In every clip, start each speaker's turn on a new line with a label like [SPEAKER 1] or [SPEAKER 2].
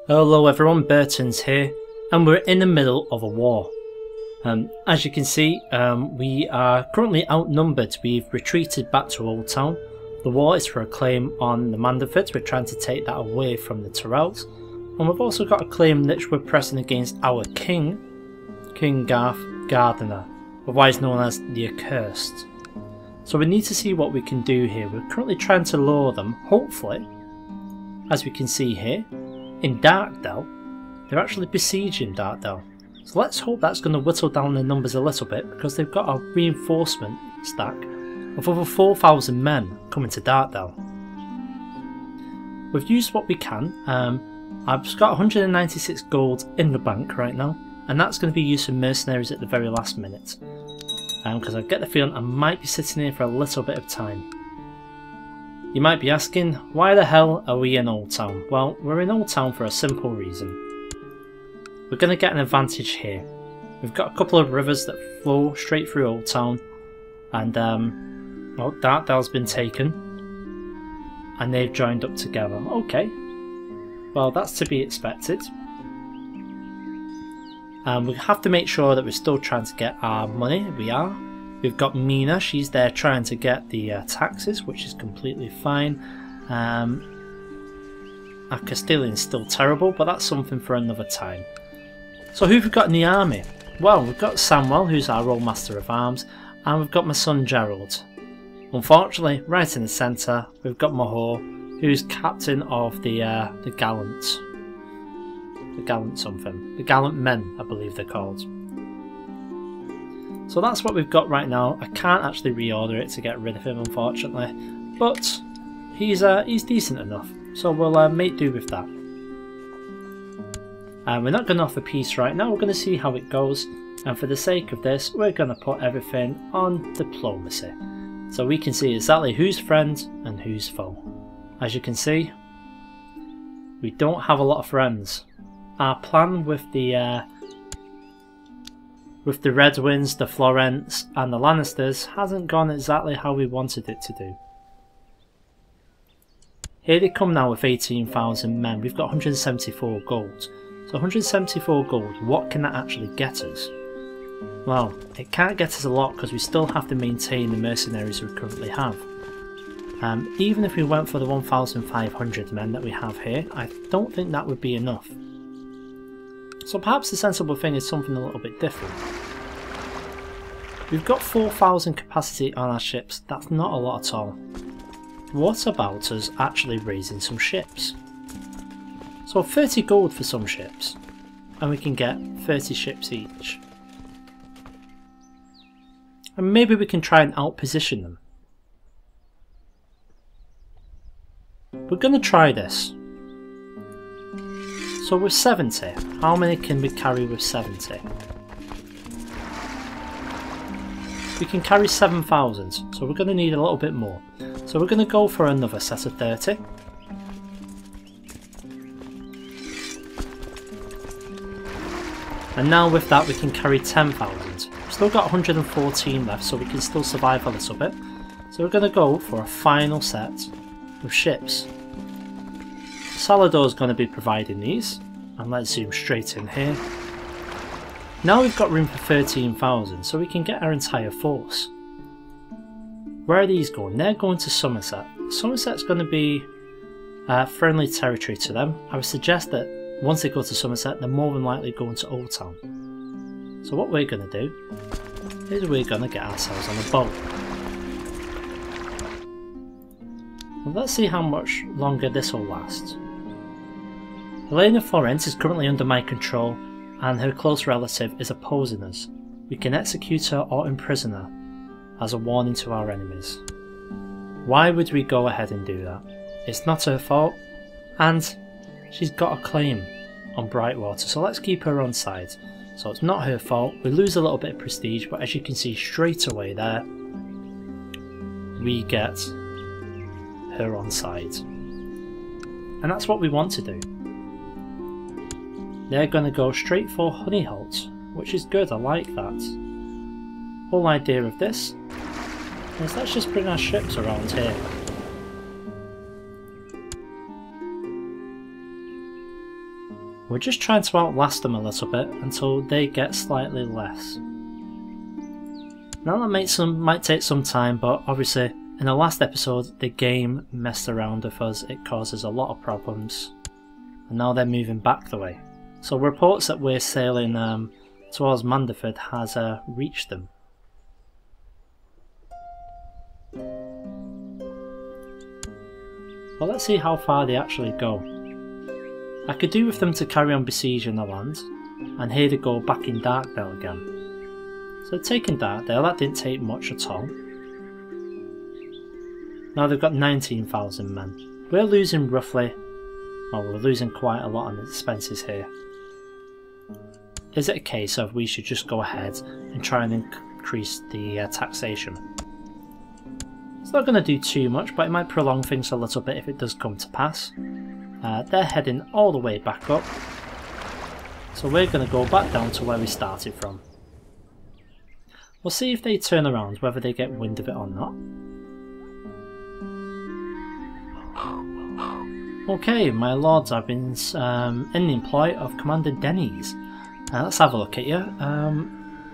[SPEAKER 1] Hello everyone, Burton's here, and we're in the middle of a war. As you can see, we are currently outnumbered. We've retreated back to Old Town. The war is for a claim on the Manderfords. We're trying to take that away from the Tyrells. And we've also got a claim which we're pressing against our king, King Garth Gardener, otherwise known as the Accursed. So we need to see what we can do here. We're currently trying to lure them, hopefully, as we can see here, in Darkdale. They're actually besieging Darkdale. So let's hope that's going to whittle down their numbers a little bit, because they've got a reinforcement stack of over 4,000 men coming to Darkdale. We've used what we can. I've just got 196 gold in the bank right now, and that's going to be used for mercenaries at the very last minute. Because I get the feeling I might be sitting here for a little bit of time. You might be asking, why the hell are we in Old Town? Well, we're in Old Town for a simple reason. We're going to get an advantage here. We've got a couple of rivers that flow straight through Old Town, and well, Darkdale's been taken, and they've joined up together. Okay, well, that's to be expected. We have to make sure that we're still trying to get our money. We are. We've got Mina, she's there trying to get the taxes, which is completely fine. Our Castilian's still terrible, but that's something for another time. So who've we got in the army? Well, we've got Samuel, who's our Old Master of Arms, and we've got my son Gerald. Unfortunately, right in the centre, we've got Mahor, who's captain of the Gallant. The Gallant something. The Gallant Men, I believe they're called. So that's what we've got right now. I can't actually reorder it to get rid of him, unfortunately, but he's decent enough, so we'll make do with that. We're not going to offer peace right now. We're going to see how it goes, and for the sake of this, we're going to put everything on diplomacy, so we can see exactly who's friend and who's foe. As you can see, we don't have a lot of friends. Our plan with the Red Winds, the Florents and the Lannisters hasn't gone exactly how we wanted it to do. Here they come now with 18,000 men. We've got 174 gold. So 174 gold, what can that actually get us? Well, it can't get us a lot because we still have to maintain the mercenaries we currently have. Even if we went for the 1,500 men that we have here, I don't think that would be enough. So perhaps the sensible thing is something a little bit different. We've got 4,000 capacity on our ships. That's not a lot at all. What about us actually raising some ships? So 30 gold for some ships, and we can get 30 ships each. And maybe we can try and outposition them. We're going to try this. So with 70, how many can we carry with 70? We can carry 7,000, so we're going to need a little bit more. So we're going to go for another set of 30. And now with that we can carry 10,000. We've still got 114 left, so we can still survive a little bit. So we're going to go for a final set of ships. Salador's going to be providing these, and let's zoom straight in here. Now we've got room for 13,000, so we can get our entire force. Where are these going? They're going to Somerset. Somerset's going to be friendly territory to them. I would suggest that once they go to Somerset, they're more than likely going to Old Town. So what we're going to do is we're going to get ourselves on a boat. Well, let's see how much longer this will last. Helena Florence is currently under my control, and her close relative is opposing us. We can execute her or imprison her as a warning to our enemies. Why would we go ahead and do that? It's not her fault, and she's got a claim on Brightwater, so let's keep her on side. So it's not her fault. We lose a little bit of prestige, but as you can see straight away there, we get her on side. And that's what we want to do. They're going to go straight for Honeyholt, which is good, I like that. Whole idea of this is let's just bring our ships around here. We're just trying to outlast them a little bit until they get slightly less. Now that might take some time, but obviously in the last episode the game messed around with us, it causes a lot of problems. And now they're moving back the way. So reports that we're sailing towards Manderford has reached them. Well, let's see how far they actually go. I could do with them to carry on besieging the land, and here they go back in Darkdale again. So taking Darkdale, that didn't take much at all. Now they've got 19,000 men. We're losing roughly, well, we're losing quite a lot on the expenses here. Is it a case of we should just go ahead and try and increase the taxation? It's not going to do too much, but it might prolong things a little bit if it does come to pass. They're heading all the way back up, so we're going to go back down to where we started from. We'll see if they turn around, whether they get wind of it or not. Okay, my lords, I've been in the employ of Commander Denny's. Let's have a look at you.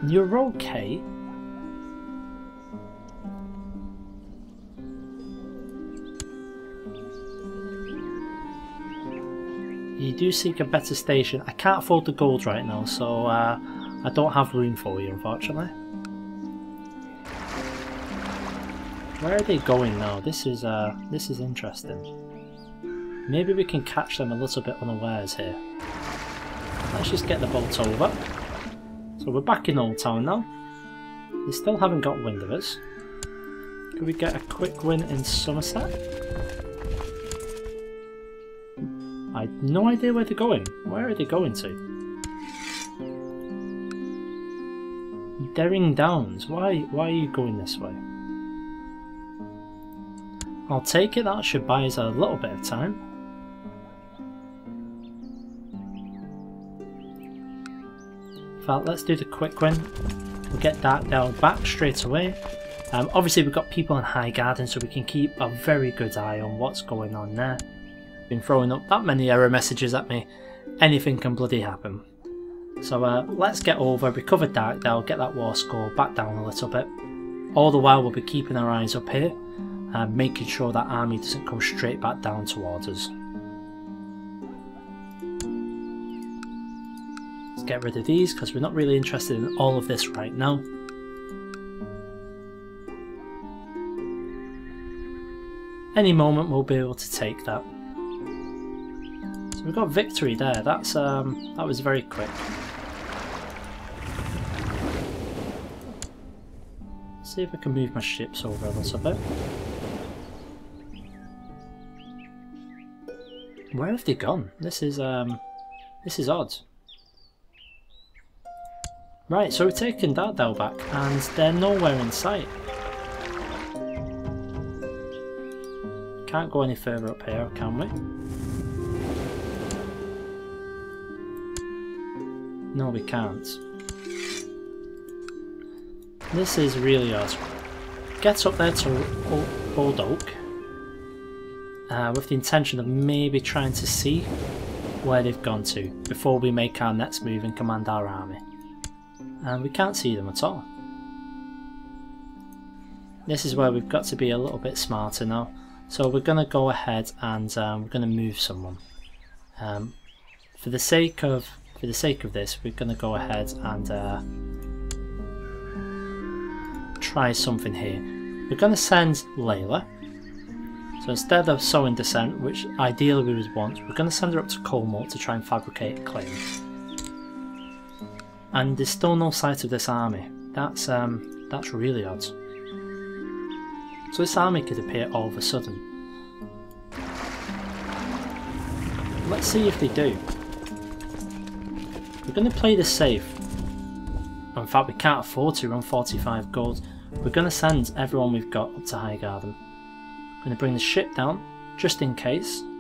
[SPEAKER 1] You're okay. You do seek a better station. I can't afford the gold right now, so I don't have room for you, unfortunately. Where are they going now? This is interesting. Maybe we can catch them a little bit unawares here. Let's just get the boat over. So we're back in Old Town now. They still haven't got wind of us. Could we get a quick win in Somerset? I have no idea where they're going. Where are they going to? Derring Downs. Why are you going this way? I'll take it. That should buy us a little bit of time. In fact, let's do the quick win. We'll get Darkdale back straight away. Obviously we've got people in Highgarden, so we can keep a very good eye on what's going on there. Been throwing up that many error messages at me, anything can bloody happen. So let's get over, recover Darkdale, get that war score back down a little bit. All the while we'll be keeping our eyes up here, making sure that army doesn't come straight back down towards us. Let's get rid of these because we're not really interested in all of this right now. Any moment we'll be able to take that. So we've got victory there. That's that was very quick. Let's see if I can move my ships over a little bit. Where have they gone? This is odd. Right, so we're taking Darkdale back, and they're nowhere in sight. Can't go any further up here, can we? No, we can't. This is really odd. Get up there to Old Oak with the intention of maybe trying to see where they've gone to before we make our next move and command our army. And we can't see them at all. This is where we've got to be a little bit smarter now. So we're going to go ahead and we're going to move someone. For the sake of this, we're going to go ahead and try something here. We're going to send Layla. So instead of sowing dissent, which ideally we would want, we're going to send her up to Colmore to try and fabricate a claim. And there's still no sight of this army. That's really odd. So this army could appear all of a sudden. Let's see if they do. We're going to play this safe. In fact, we can't afford to run 45 gold. We're going to send everyone we've got up to Highgarden. We're going to bring the ship down, just in case.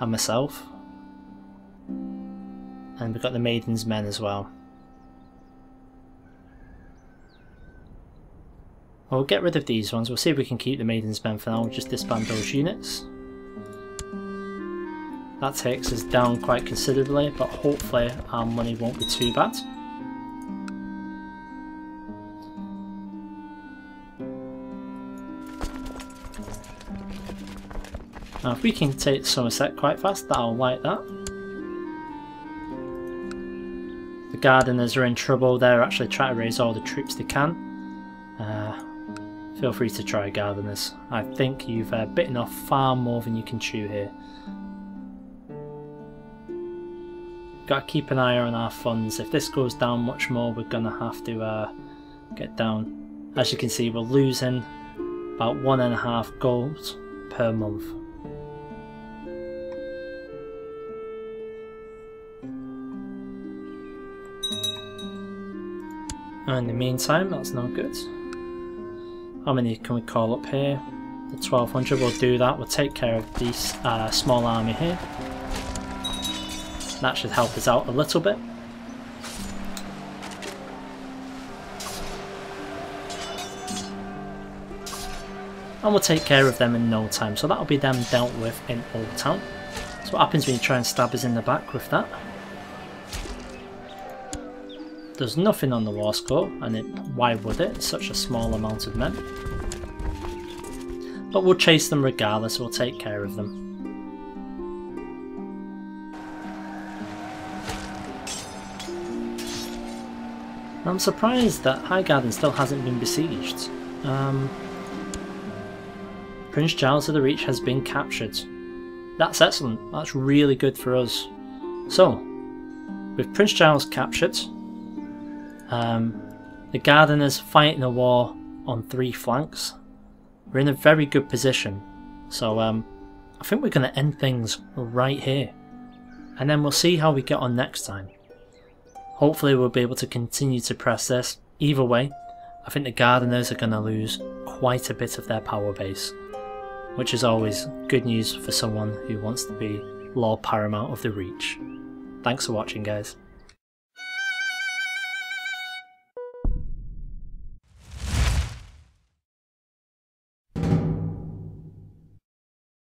[SPEAKER 1] and myself. And we've got the Maiden's Men as well. We'll get rid of these ones. We'll see if we can keep the Maiden's Men for now. We'll just disband those units. That takes us down quite considerably, but hopefully our money won't be too bad. Now if we can take Somerset quite fast, that'll like that. The Gardeners are in trouble. They're actually trying to raise all the troops they can. Feel free to try, Gardeners. I think you've bitten off far more than you can chew here. Got to keep an eye on our funds. If this goes down much more, we're going to have to get down. As you can see, we're losing about 1.5 gold per month. In the meantime, that's no good. How many can we call up here? The 1200, we'll do that. We'll take care of this small army here. That should help us out a little bit. And we'll take care of them in no time. So that'll be them dealt with in Old Town. So what happens when you try and stab us in the back with that? There's nothing on the war score, and why would it? It's such a small amount of men. But we'll chase them regardless, we'll take care of them. I'm surprised that Highgarden still hasn't been besieged. Prince Giles of the Reach has been captured. That's excellent, that's really good for us. So, with Prince Giles captured, the Gardeners fighting a war on 3 flanks. We're in a very good position. So I think we're going to end things right here. And then we'll see how we get on next time. Hopefully we'll be able to continue to press this. Either way, I think the Gardeners are going to lose quite a bit of their power base. Which is always good news for someone who wants to be Lord Paramount of the Reach. Thanks for watching, guys.